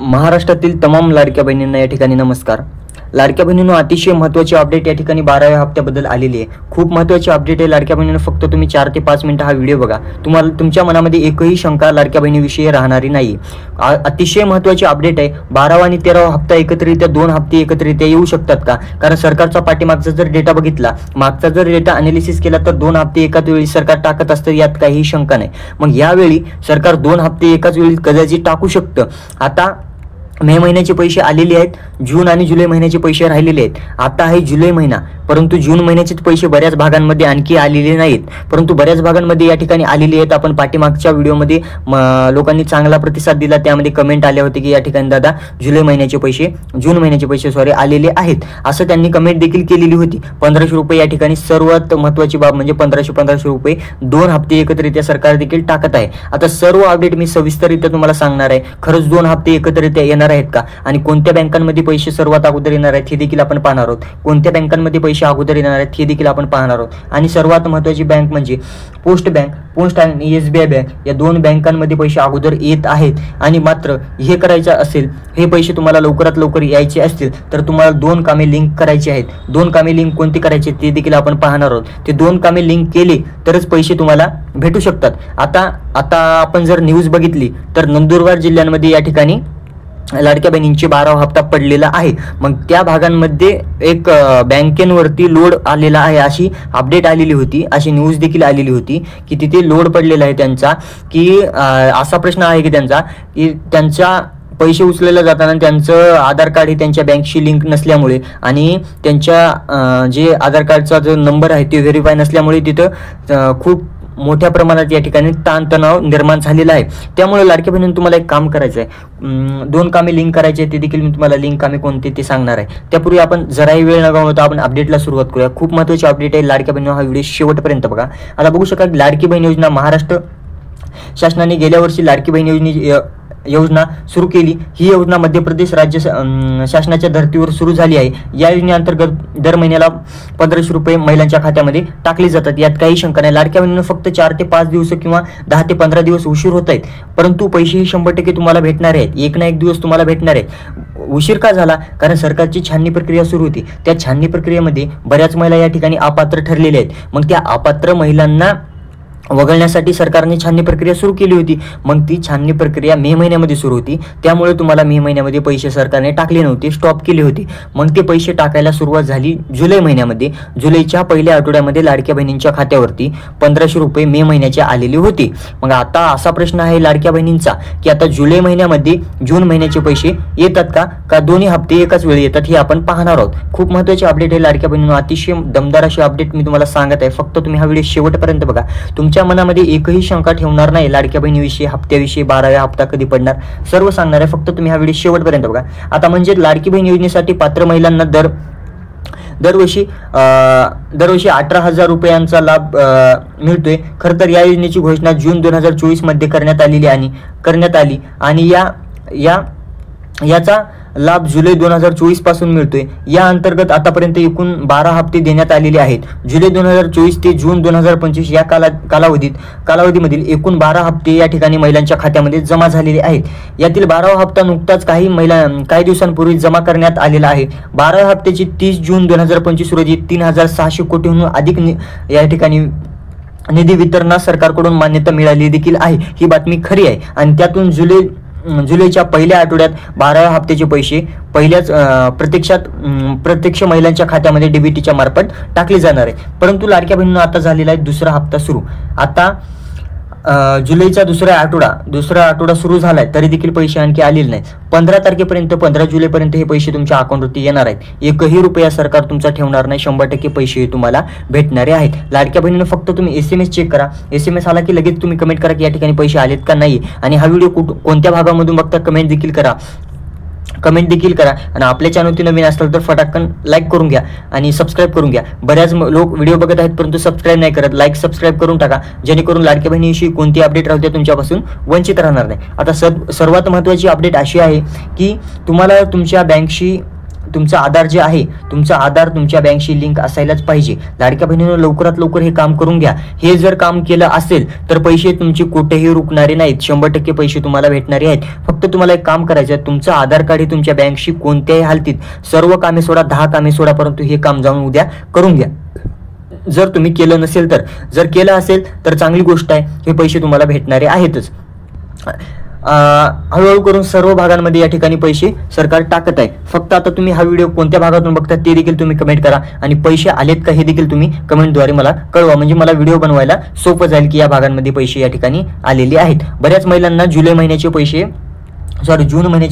महाराष्ट्रातील तमाम लाडक्या बहिणींना या ठिकाणी नमस्कार। लाडक्या बहिणींनो, अतिशय महत्त्वाची अपडेट या ठिकाणी 12व्या हप्त्याबद्दल आलेली आहे। खूप महत्त्वाची अपडेट आहे लाडक्या बहिणींनो। फक्त तुम्ही 4 ते 5 मिनिटं हा व्हिडिओ बघा, तुम्हाला तुमच्या मनामध्ये एकही शंका लाडक्या बहिणीविषयी राहणारी नाही। अतिशय महत्त्वाची अपडेट आहे। 12वा आणि 13वा हप्ता एकत्रितरित्या 2 हप्ते एकत्रितरित्या येऊ शकतात का? कारण सरकारचा पाठीमागचा जर डेटा बघितला, मागचा जर डेटा अनालिसिस केला तर 2 हप्ते एकाच वेळी सरकार टाकत असतं, यात काहीही शंका नाही। मग यावेळी सरकार 2 हप्ते एकाच वेळी कदाचित टाकू शकतं। आता मे महिन्याचे पैसे आलेले आहेत, जून आणि जुलै महिन्याचे पैसे राहिलेले आहेत। आता आहे जुलै महिना, परंतु जून महिन्याचे पैसे बऱ्याच भागांमध्ये आणखी आलेले नाहीत, परंतु बऱ्याच भागांमध्ये या ठिकाणी आलेले आहेत। आपण पाठीमागच्या व्हिडिओमध्ये लोकांनी चांगला प्रतिसाद दिला, त्यामध्ये कमेंट आले होते की या ठिकाणी दादा जून महिन्याचे पैसे आलेले आहेत, असं त्यांनी कमेंट देखील केलेली होती। 1500 रुपये या ठिकाणी सर्वात महत्त्वाची बाब म्हणजे 1500 रुपये 2 हप्ते एकत्रितरित्या सरकार देखील टाकत आहे। आता सर्व अपडेट मी सविस्तररित्या तुम्हाला सांगणार आहे। खरंच 2 हप्ते एकत्रितरित्या येणार आहेत का, आणि कोणत्या बँकांमध्ये पैसे सर्वात अगोदर येणार आहेत हे देखील आपण पाहणार आहोत। कोणत्या बँकांमध्ये पैसे अगोदर येणार आहेत हे देखील आपण पाहणार आहोत। आणि सर्वात महत्त्वाची बँक म्हणजे पोस्ट आणि SBI बँक, या 2 बँकांमध्ये पैसे अगोदर येत आहेत। आणि मात्र हे करायचं असेल, हे पैसे तुम्हाला लवकरात लवकर यायचे असतील तर तुम्हाला 2 कामे लिंक करायची आहेत। 2 कामे लिंक कोणती करायची ते देखील आपण पाहणार आहोत। ते 2 कामे लिंक केले तरच पैसे तुम्हाला भेटू शकतात। आता आपण जर न्यूज बघितली तर नंदुरबार जिल्ह्यांमध्ये या ठिकाणी लाडक्या बहिणींची 12वा हप्ता पडलेला आहे। मग त्या भागांमध्ये एक बँकेवरती लोड आलेला आहे अशी अपडेट आलेली होती, अशी न्यूज देखील आलेली होती की तिथे लोड पडलेला आहे त्यांचा। की असा प्रश्न आहे की त्यांचा पैसे उचलले जाताना त्यांचं आधार कार्ड हे त्यांच्या बँकशी लिंक नसल्यामुळे आणि त्यांच्या जे आधार कार्डचा जो नंबर आहे ते व्हेरीफाय नसल्यामुळे तिथं खूप मोठ्या प्रमाणात या ठिकाणी ताणतणाव निर्माण झालेला आहे। त्यामुळे लाडक्या बहिणींनो, तुम्हाला एक काम करायचं आहे, 2 कामे लिंक करायची आहे, ते देखील मी तुम्हाला लिंक कामे कोणते ते सांगणार आहे। त्यापूर्वी आपण जराही वेळ न घालवता आपण अपडेटला सुरुवात करूया। खूप महत्त्वाची अपडेट आहे लाडक्या बहिणींनो, हा व्हिडिओ शेवटपर्यंत बघा। आता बघू शकाल, लाडकी बहीण योजना महाराष्ट्र शासनाने गेल्या वर्षी लाडकी बहीण योजना सुरू केली। ही योजना मध्य प्रदेश राज्य शासनाच्या धर्तीवर सुरू झाली आहे। या योजनेअंतर्गत दर महिन्याला 1500 रुपये महिलांच्या खात्यामध्ये टाकले जातात, यात काही शंका नाही। लाडक्या बहिणींनो, फक्त 4 ते 5 दिवस किंवा 10 ते 15 दिवस उशीर होत आहेत, परंतु पैसेही 100% तुम्हाला भेटणार आहेत। एक ना एक दिवस तुम्हाला भेटणार आहेत। उशीर का झाला? कारण सरकारची छाननी प्रक्रिया सुरू होती। त्या छाननी प्रक्रियेमध्ये बऱ्याच महिला या ठिकाणी अपात्र ठरलेल्या आहेत। मग त्या अपात्र महिलांना वगळण्यासाठी सरकारने छाननी प्रक्रिया सुरू केली होती। मग ती छाननी प्रक्रिया मे महिन्यामध्ये सुरू होती, त्यामुळे तुम्हाला मे महिन्यामध्ये पैसे सरकारने टाकले नव्हते, स्टॉप केले होते। मग ते पैसे टाकायला सुरुवात झाली जुलै महिन्यामध्ये। जुलैच्या पहिल्या आठवड्यामध्ये लाडक्या बहिणींच्या खात्यावरती 1500 रुपये मे महिन्याचे आलेले होते। मग आता असा प्रश्न आहे लाडक्या बहिणींचा की आता जुलै महिन्यामध्ये जून महिन्याचे पैसे येतात का दोन्ही हप्ते एकाच वेळी येतात, हे आपण पाहणार आहोत। खूप महत्त्वाची अपडेट आहे लाडक्या बहिणींनो, अतिशय दमदार अशी अपडेट मी तुम्हाला सांगत आहे। फक्त तुम्ही हा व्हिडिओ शेवटपर्यंत बघा, तुमच्या मनामध्ये एकही शंका ठेवणार नाही लाडक्या बहिणीविषयी, हप्त्याविषयी, 12व्या हप्ता कधी पडणार सर्व सांगणार आहे। फक्त तुम्ही हा व्हिडिओ शेवटपर्यंत बघा। आता म्हणजे लाडकी बहीण योजनेसाठी पात्र महिलांना दरवर्षी 18,000 रुपयांचा लाभ मिळतोय। खरं तर या योजनेची घोषणा जून 2024 मध्ये करण्यात आली आणि याचा लाभ जुलै 2024 पासून मिळतोय। या अंतर्गत आतापर्यंत एकूण 12 हप्ते देण्यात आलेले आहेत। जुलै 2024 ते जून 2025 या कालावधीमधील एकूण 12 हप्ते या ठिकाणी महिलांच्या खात्यामध्ये जमा झालेले आहेत। यातील 12वा हप्ता नुकताच काही दिवसांपूर्वी जमा करण्यात आलेला आहे। 12व्या हप्त्याची 30 जून 2025 रोजी 3600 कोटीहून अधिक या ठिकाणी निधी वितरणास सरकारकडून मान्यता मिळाली देखील आहे। ही बातमी खरी आहे। आणि त्यातून जुलैच्या पहिल्या आठवड्यात 12व्या हप्त्याचे पैसे प्रत्यक्ष महिलांच्या खात्यामध्ये DBTच्या मार्फत टाकले जाणार आहे। परंतु लाडक्या बहिणींनो, आता झालेला आहे दुसरा हप्ता सुरू। आता जुलैचा दुसरा आठवडा सुरू झालाय, तरी देखील पैसे आणखी आलेले नाहीत। 15 जुलैपर्यंत हे पैसे तुमच्या अकाउंटवरती येणार आहेत। एकही रुपया सरकार तुमचा ठेवणार नाही, 100% पैसे तुम्हाला भेटणारे आहेत। लाडक्या बहिणींनो, फक्त तुम्ही SMS चेक करा। SMS आला की लगेच तुम्ही कमेंट करा की या ठिकाणी पैसे आलेत का नाही, आणि हा व्हिडिओ कोणत्या भागामधून बघता कमेंट देखील करा। आणि आपल्या चॅनलवरती नवीन असाल तर फटाकन लाईक करून घ्या आणि सबस्क्राईब करून घ्या। बऱ्याच लोक व्हिडिओ बघत आहेत परंतु सबस्क्राईब नाही करत, लाईक सबस्क्राईब करून टाका, जेणेकरून लाडक्या बहिणीविषयी कोणती अपडेट राहू द्या तुमच्यापासून वंचित राहणार नाही। आता सर्वात महत्त्वाची अपडेट अशी आहे की तुम्हाला तुमच्या बँकशी तुमचं आधार जे आहे, तुमचं आधार तुमच्या बँकशी लिंक असायलाच पाहिजे. लाडक्या बहिणीनं लवकरात लवकर हे काम करून घ्या. हे जर काम केलं असेल तर पैसे तुमचे कुठेही रुकणारे नाहीत, 100% पैसे तुम्हाला भेटणारे आहेत. फक्त तुम्हाला एक काम करायचं आहे, तुमचं आधार कार्ड हे तुमच्या बँकशी कोणत्याही हालतीत सर्व कामे सोडा, 10 कामे सोडा, परंतु हे काम जाऊन उद्या करून घ्या. जर तुम्ही केलं नसेल तर, जर केलं असेल तर चांगली गोष्ट आहे, हे पैसे तुम्हाला भेटणारे आहेतच. हळूहळू करून सर्व भागांमध्ये या ठिकाणी पैसे सरकार टाकत आहे. फक्त आता तुम्ही हा व्हिडिओ कोणत्या भागातून बघता ते देखील तुम्ही कमेंट करा आणि पैसे आलेत का हे देखील तुम्ही कमेंटद्वारे मला कळवा, म्हणजे मला व्हिडिओ बनवायला सोपं जाईल की या भागांमध्ये पैसे या ठिकाणी आलेले आहेत. बऱ्याच महिलांना जून महिन्याचे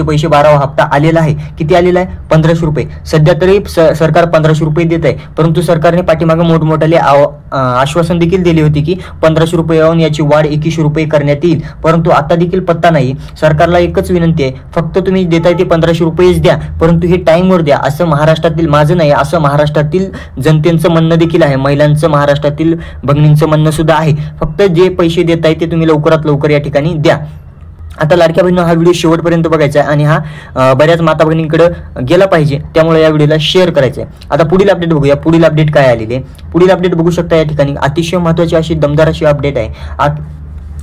पैसे 12वा हप्ता आलेला आहे. किती आलेला आहे? 1500 रुपये. सध्या तरी सरकार 1500 रुपये देत आहे, परंतु सरकारने पाठीमागे मोठमोठाले आश्वासन देखील दिले होते की 1500 रुपयाहून याची वाढ 2100 रुपये करण्यात येईल, परंतु आता देखील पत्ता नाही. सरकारला एकच विनंती आहे, फक्त तुम्ही देताय ते 1500 रुपयेच द्या, परंतु हे टाईमवर द्या. असं महाराष्ट्रातील, माझं नाही, असं महाराष्ट्रातील जनतेचं म्हणणं देखील आहे, महिलांचं, महाराष्ट्रातील भगिनींचं म्हणणं सुद्धा आहे. फक्त जे पैसे देताय ते तुम्ही लवकरात लवकर या ठिकाणी द्या. आता लाडक्या बहिणींनो, हा व्हिडिओ शेवटपर्यंत बघायचा आहे आणि हा बऱ्याच माता भगिनींकडे गेला पाहिजे, त्यामुळे या व्हिडिओला शेअर करायचं आहे. आता पुढील अपडेट बघूया. पुढील अपडेट काय आलेले आहे? पुढील अपडेट बघू शकता या ठिकाणी अतिशय महत्त्वाची अशी दमदार अशी अपडेट आहे.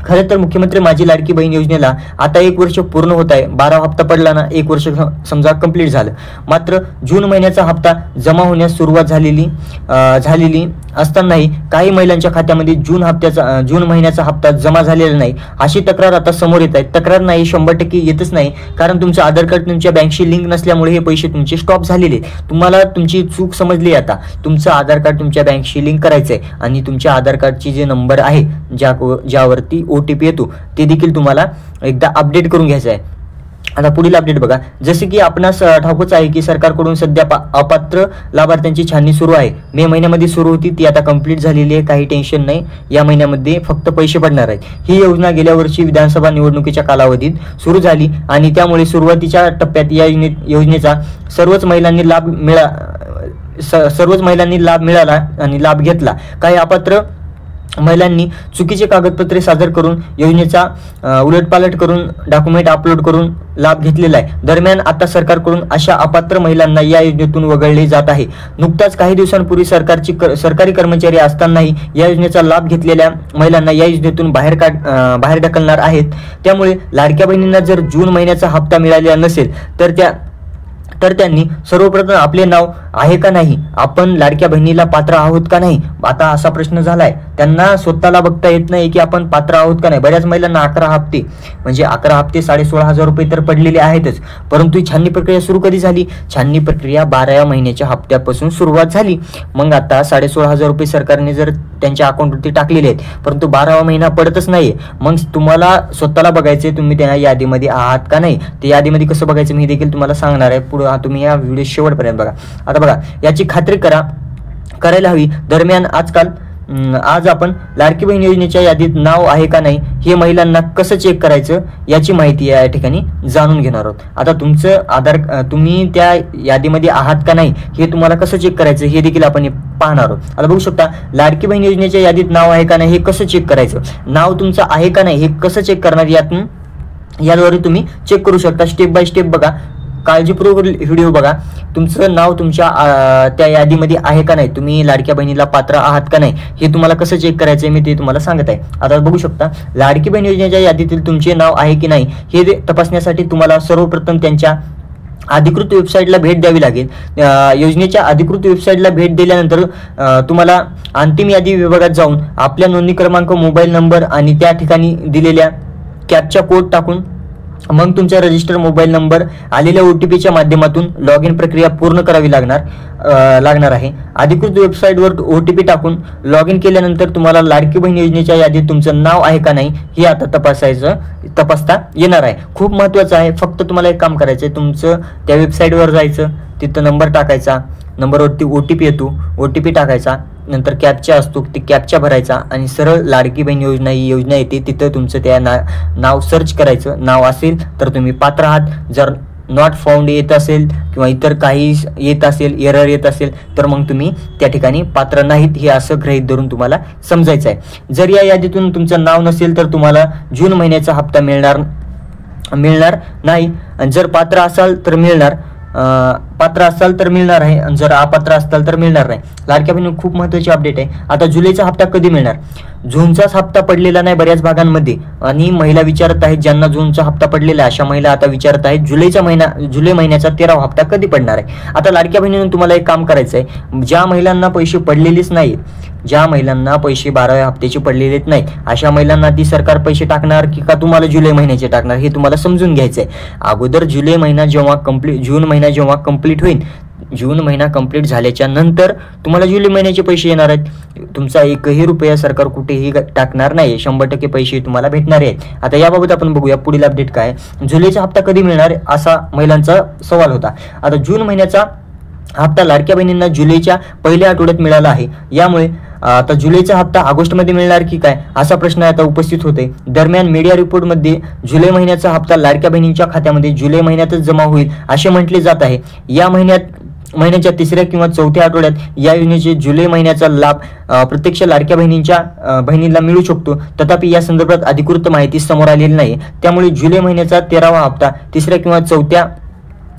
खरं तर मुख्यमंत्री माझी लाडकी बहीण योजनेला आता 1 वर्ष पूर्ण होत आहे. 12वा हप्ता पडला ना, 1 वर्ष समजा कंप्लीट झालं. मात्र जून महिन्याचा हप्ता जमा होण्यास सुरुवात झालेली असतानाही काही महिलांच्या खात्यामध्ये जून महिन्याचा हप्ता जमा झालेला नाही, अशी तक्रार आता समोर येत आहे. तक्रार नाही, 100% येतच नाही, कारण तुमचं आधार कार्ड तुमच्या बँकशी लिंक नसल्यामुळे हे पैसे तुमचे स्टॉप झालेले. तुम्हाला तुमची चूक समजली. आता तुमचं आधार कार्ड तुमच्या बँकशी लिंक करायचं आहे आणि तुमच्या आधार कार्डची जे नंबर आहे, ज्यावरती OTP येतो, ते देखील तुम्हाला एकदा अपडेट करून घ्यायचं आहे. आता पुढील अपडेट बघा. जसे की आपणास ठाऊकच आहे की सरकारकडून सध्या अपात्र लाभार्थ्यांची छाननी सुरू आहे. मे महिन्यामध्ये सुरू होती, ती आता कंप्लीट झालेली आहे. काही टेन्शन नाही, या महिन्यामध्ये फक्त पैसे पडणार आहेत. ही योजना गेल्या वर्षी विधानसभा निवडणुकीच्या कालावधीत सुरू झाली आणि त्यामुळे सुरुवातीच्या टप्प्यात या योजनेचा सर्वच महिलांनी लाभ मिळाला आणि लाभ घेतला. काही अपात्र महिलांनी चुकीचे कागदपत्रे सादर करून योजनेचा उलटपालट करून डॉक्युमेंट अपलोड करून लाभ घेतलेला आहे. दरम्यान आता सरकारकडून अशा अपात्र महिलांना या योजनेतून वगळले जात आहे. नुकताच काही दिवसांपूर्वी सरकारी कर्मचारी असतानाही या योजनेचा लाभ घेतलेल्या महिलांना या योजनेतून बाहेर ढकलणार आहेत. त्यामुळे लाडक्या बहिणींना जर जून महिन्याचा हप्ता मिळालेला नसेल तर त्यांनी सर्वप्रथम आपले नाव आहे का नाही, आपण लाडक्या बहिणीला पात्र आहोत का नाही, आता असा प्रश्न झालाय. त्यांना स्वतःला बघता येत नाही की आपण पात्र आहोत का नाही. बऱ्याच महिलांना 11 हप्ते 16,500 रुपये तर पडलेले आहेतच, परंतु ही छाननी प्रक्रिया सुरू कधी झाली? छाननी प्रक्रिया 12व्या महिन्याच्या हप्त्यापासून सुरुवात झाली. मग आता 16,500 रुपये सरकारने जर त्यांच्या अकाउंटवरती टाकलेले आहेत, परंतु 12वा महिना पडतच नाहीये. मग तुम्हाला स्वतःला बघायचे तुम्ही त्या यादीमध्ये आहात का नाही. ते यादीमध्ये कसं बघायचं मी देखील तुम्हाला सांगणार आहे. पुढे तुम्ही या व्हिडिओ शेवटपर्यंत बघा. आता बघा, याची खात्री करायला हवी. दरम्यान आज आपण लाडकी बहीण योजनेच्या यादीत नाव आहे का नाही हे महिलांना कसं चेक करायचं याची माहिती या ठिकाणी जाणून घेणार आहोत. आता तुमचं आधार, तुम्ही त्या यादीमध्ये आहात का नाही हे तुम्हाला कसं चेक करायचं हे देखील आपण पाहणार आहोत. आता बघू शकता, लाडकी बहीण योजनेच्या यादीत नाव आहे का नाही हे कसं चेक करायचं. नाव तुमचं आहे का नाही हे कसं चेक करणार, याद्वारे तुम्ही चेक करू शकता. स्टेप बाय स्टेप बघा, काळजीपूर्वक व्हिडिओ बघा. तुमचं नाव तुमच्या त्या यादीमध्ये आहे का नाही, तुम्ही लाडक्या बहिणीला पात्र आहात का नाही हे तुम्हाला कसं चेक करायचं मी ते तुम्हाला सांगत आहे. आता बघू शकता, लाडकी बहीण योजनेच्या यादीतील तुमचे नाव आहे की नाही हे तपासण्यासाठी तुम्हाला सर्वप्रथम त्यांच्या अधिकृत वेबसाईटला भेट द्यावी लागेल. योजनेच्या अधिकृत वेबसाईटला भेट दिल्यानंतर तुम्हाला अंतिम यादी विभागात जाऊन आपल्या नोंदणी क्रमांक, मोबाईल नंबर आणि त्या ठिकाणी दिलेल्या कॅप्चा कोड टाकून मग तुमचा रजिस्टर मोबाईल नंबर आलेल्या OTPच्या माध्यमातून लॉग इन प्रक्रिया पूर्ण करावी लागणार आहे. अधिकृत वेबसाईटवर OTP टाकून लॉग इन केल्यानंतर तुम्हाला लाडकी बहीण योजनेच्या यादीत तुमचं नाव आहे का नाही हे आता तपासता येणार आहे. खूप महत्त्वाचं आहे. फक्त तुम्हाला एक काम करायचं आहे, तुमचं त्या वेबसाईटवर जायचं, तिथं नंबर टाकायचा, नंबरवरती OTP येतो, OTP टाकायचा, नंतर कॅप्चा असतो, ते कॅप्चा भरायचा आणि सरळ लाडकी बहीण योजना ही योजना येते, तिथं तुमचं त्या नाव सर्च करायचं. नाव असेल तर तुम्ही पात्र आहात, जर नॉट फाउंड येत असेल किंवा इतर काही येत असेल, एरर येत असेल तर मग तुम्ही त्या ठिकाणी पात्र नाहीत हे असं गृहीत धरून तुम्हाला समजायचं आहे. जर या यादीतून तुमचं नाव नसेल तर तुम्हाला जून महिन्याचा हप्ता मिळणार नाही, आणि जर पात्र असाल तर मिळणार. पात्र असाल तर मिळणार आहे आणि जर अपात्र असाल तर मिळणार नाही. लाडक्या बहिणींनो खूप महत्त्वाची अपडेट आहे. आता जुलैचा हप्ता कधी मिळणार? जूनचाच हप्ता पडलेला नाही बऱ्याच भागांमध्ये आणि महिला विचारत आहेत, ज्यांना जूनचा हप्ता पडलेला आहे अशा महिला आता विचारत आहेत जुलै महिन्याचा 13वा हप्ता कधी पडणार आहे. आता लाडक्या बहिणींनो तुम्हाला एक काम करायचं आहे, ज्या महिलांना पैसे पडलेलेच नाहीत, ज्या महिलांना पैसे 12व्या हप्त्याचे पडलेलेच नाहीत अशा महिलांना ती सरकार पैसे टाकणार की का तुम्हाला जुलै महिन्याचे टाकणार हे तुम्हाला समजून घ्यायचं आहे. अगोदर जुलै महिना जेव्हा जून महिना जेव्हा कंप्लीट होईल, जून महिना कंप्लीट झाल्याच्या नंतर तुम्हाला जुलै महिन्याचे पैसे येणार आहेत. तुमचा एकही रुपया सरकार कुठेही टाकणार नाही, 100% पैसे तुम्हाला भेटणार आहेत. आता याबाबत आपण बघूया पुढील अपडेट काय. जुलैचा हप्ता कधी मिळणार असा महिलांचा सवाल होता. आता जून महिन्याचा हप्ता लाडक्या बहिणींना जुलैच्या पहिल्या आठवड्यात मिळाला आहे. यामुळे आता जुलैचा हप्ता ऑगस्टमध्ये मिळणार की काय असा प्रश्न आता उपस्थित होते. दरम्यान मीडिया रिपोर्टमध्ये जुलै महिन्याचा हप्ता लाडक्या बहिणींच्या खात्यामध्ये जुलै महिन्यातच जमा होईल असे म्हटले जात आहे. या महिन्याच्या 3ऱ्या किंवा 4थ्या आठवड्यात या योजनेचे जुलै महिन्याचा लाभ प्रत्यक्ष लाडक्या बहिणींना मिळू शकतो. तथापि या संदर्भात अधिकृत माहिती समोर आलेली नाही. त्यामुळे जुलै महिन्याचा 13वा हप्ता 3ऱ्या किंवा 4थ्या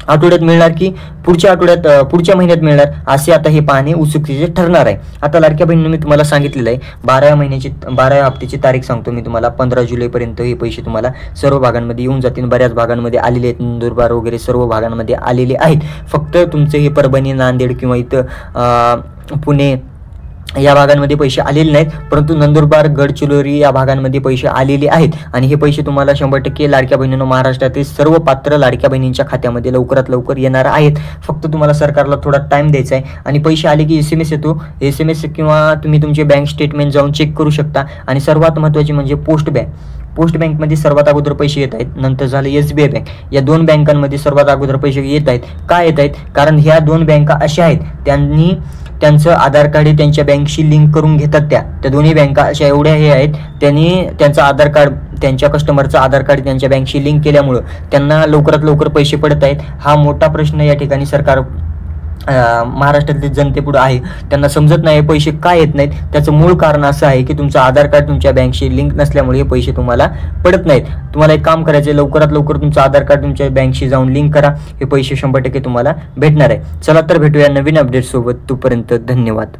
आठवड्यात मिळणार की पुढच्या महिन्यात मिळणार असे आता हे पाहणे उत्सुकतेचे ठरणार आहे. आता लाडक्या बहिणींनी मी तुम्हाला सांगितलेलं आहे 12व्या हप्त्याची तारीख सांगतो मी तुम्हाला. 15 जुलैपर्यंत हे पैसे तुम्हाला सर्व भागांमध्ये येऊन जातील. बऱ्याच भागांमध्ये आलेले आहेत, नंदुरबार वगैरे सर्व भागांमध्ये आलेले आहेत. फक्त तुमचे हे परभणी, नांदेड किंवा इथं पुणे या भागांमध्ये पैसे आलेले नाहीत, परंतु नंदुरबार, गडचिरोली या भागांमध्ये पैसे आलेले आहेत आणि हे पैसे तुम्हाला 100% लाडक्या बहिणींनो महाराष्ट्रातील सर्व पात्र लाडक्या बहिणींच्या खात्यामध्ये लवकरात लवकर येणार आहेत. फक्त तुम्हाला सरकारला थोडा टाइम द्यायचा आहे आणि पैसे आले की SMS येतो. SMS किंवा तुम्ही तुमचे बँक स्टेटमेंट जाऊन चेक करू शकता. आणि सर्वात महत्त्वाचे म्हणजे पोस्ट बँकमध्ये सर्वात अगोदर पैसे येत आहेत, नंतर झालं SBI बँक. या 2 बँकांमध्ये सर्वात अगोदर पैसे येत आहेत. का येत आहेत? कारण ह्या 2 बँका अशा आहेत त्यांनी त्यांचं आधार कार्ड त्यांच्या बँकशी लिंक करून घेतात. त्या दोन्ही बँका अशा एवढ्या हे आहेत, त्यांनी त्यांचं आधार कार्ड, त्यांच्या कस्टमरचं आधार कार्ड त्यांच्या बँकशी लिंक केल्यामुळं त्यांना लवकरात लवकर पैसे पडत आहेत. हा मोठा प्रश्न या ठिकाणी सरकार महाराष्ट्रातील जनतेपुढे आहे. त्यांना समजत नाही पैसे का येत नाहीत. त्याचं मूळ कारण असं आहे की तुमचं आधार कार्ड तुमच्या बँकशी लिंक नसल्यामुळे हे पैसे तुम्हाला पडत नाहीत. तुम्हाला एक काम करायचं आहे, लवकरात लवकर तुमचं आधार कार्ड तुमच्या बँकशी जाऊन लिंक करा. हे पैसे 100% तुम्हाला भेटणार आहे. चला तर भेटूया नवीन अपडेट सोबत. तोपर्यंत धन्यवाद.